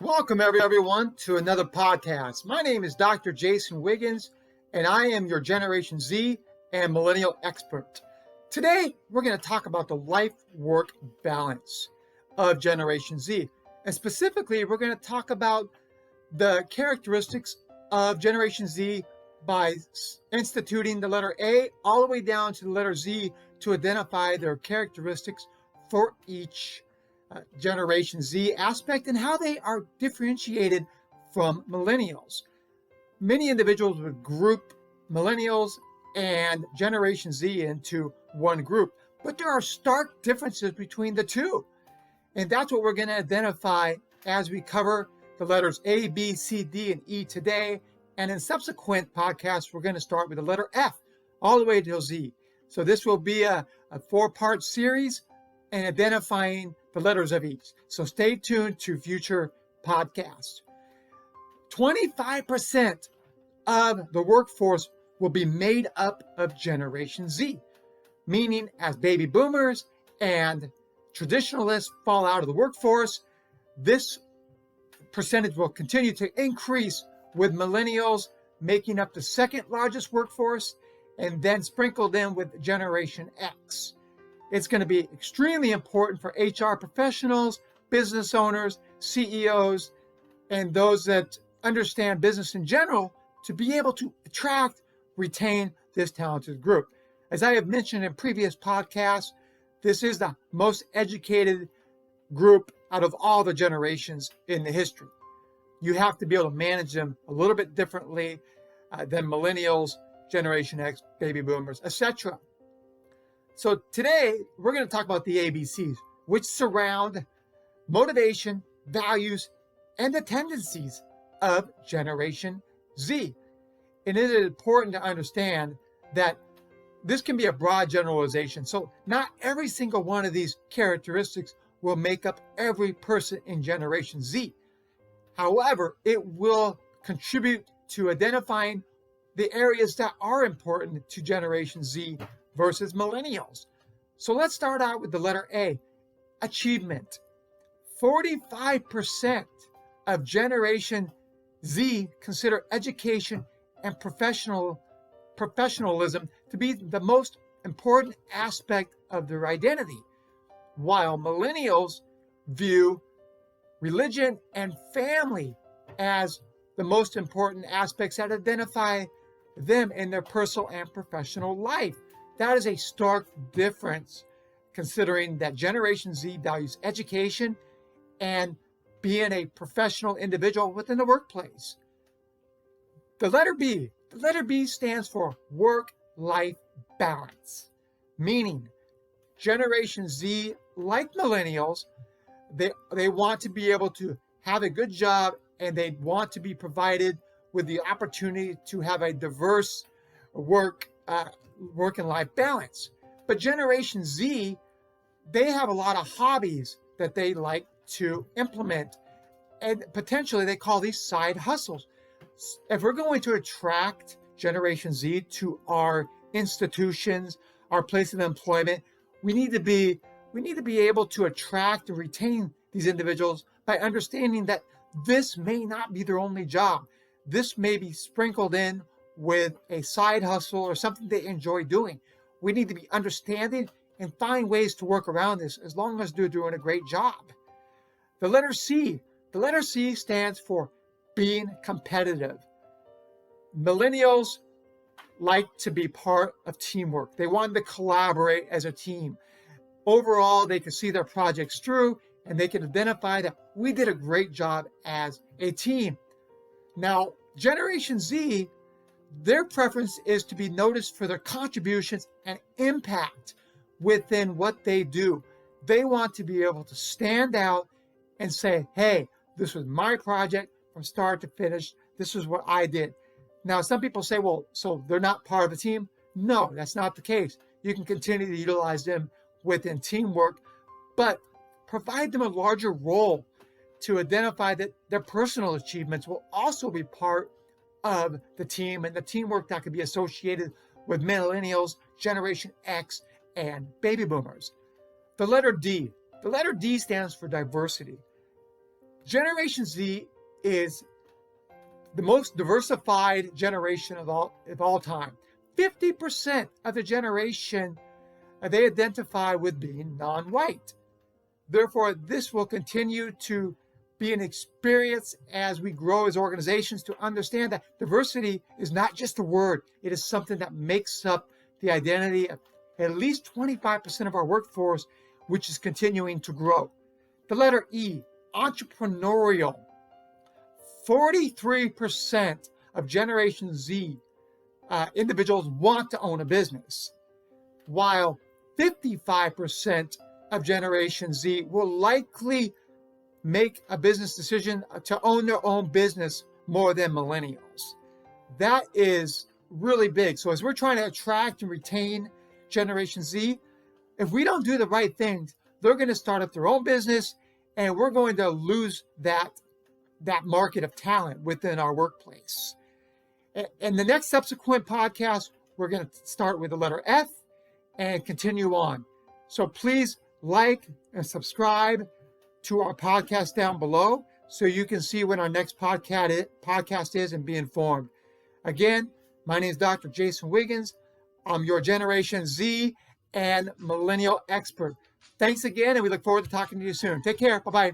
Welcome everyone to another podcast. My name is Dr. Jason Wiggins, and I am your Generation Z and Millennial expert. Today, we're going to talk about the life-work balance of Generation Z. And specifically, we're going to talk about the characteristics of Generation Z by instituting the letter A all the way down to the letter Z to identify their characteristics for each Generation Z aspect and how they are differentiated from millennials. Many individuals would group millennials and Generation Z into one group, but there are stark differences between the two. And that's what we're going to identify as we cover the letters A, B, C, D, and E today. And in subsequent podcasts, we're going to start with the letter F all the way to Z. So this will be a 4-part series and identifying the letters of each. So stay tuned to future podcasts. 25% of the workforce will be made up of Generation Z, meaning as baby boomers and traditionalists fall out of the workforce, this percentage will continue to increase, with millennials making up the second largest workforce and then sprinkled in with Generation X. It's going to be extremely important for HR professionals, business owners, CEOs, and those that understand business in general to be able to attract, retain this talented group. As I have mentioned in previous podcasts, this is the most educated group out of all the generations in the history. You have to be able to manage them a little bit differently than millennials, Generation X, baby boomers, etc. So today, we're going to talk about the ABCs, which surround motivation, values, and the tendencies of Generation Z. And it is important to understand that this can be a broad generalization. So not every single one of these characteristics will make up every person in Generation Z. However, it will contribute to identifying the areas that are important to Generation Z versus millennials. So let's start out with the letter A, achievement. 45% of Generation Z consider education and professionalism to be the most important aspect of their identity, while millennials view religion and family as the most important aspects that identify them in their personal and professional life. That is a stark difference, considering that Generation Z values education and being a professional individual within the workplace. The letter B stands for work-life balance, meaning Generation Z, like millennials, they want to be able to have a good job and they want to be provided with the opportunity to have a diverse work and life balance. But Generation Z, they have a lot of hobbies that they like to implement, and potentially they call these side hustles. If we're going to attract Generation Z to our institutions, our place of employment, we need to be able to attract and retain these individuals by understanding that this may not be their only job. This may be sprinkled in with a side hustle or something they enjoy doing. We need to be understanding and find ways to work around this as long as they're doing a great job. The letter C stands for being competitive. Millennials like to be part of teamwork. They want to collaborate as a team. Overall, they can see their projects through and they can identify that we did a great job as a team. Now, Generation Z, their preference is to be noticed for their contributions and impact within what they do. They want to be able to stand out and say, hey, this was my project from start to finish. This is what I did. Now, some people say, well, so they're not part of the team? No, that's not the case. You can continue to utilize them within teamwork, but provide them a larger role to identify that their personal achievements will also be part of the team and the teamwork that could be associated with millennials, Generation X, and baby boomers. The letter D stands for diversity. Generation Z is the most diversified generation of all time. 50% of the generation they identify with being non-white. Therefore, this will continue to be an experience as we grow as organizations to understand that diversity is not just a word. It is something that makes up the identity of at least 25% of our workforce, which is continuing to grow. The letter E, entrepreneurial. 43% of Generation Z individuals want to own a business, while 55% of Generation Z will likely make a business decision to own their own business more than millennials. That is really big. So as we're trying to attract and retain Generation Z, if we don't do the right things, they're going to start up their own business, and we're going to lose that market of talent within our workplace. And the next subsequent podcast, we're going to start with the letter F and continue on. So please like and subscribe to our podcast down below so you can see when our next podcast is and be informed. Again, my name is Dr. Jason Wiggins. I'm your Generation Z and Millennial expert. Thanks again, and we look forward to talking to you soon. Take care. Bye-bye.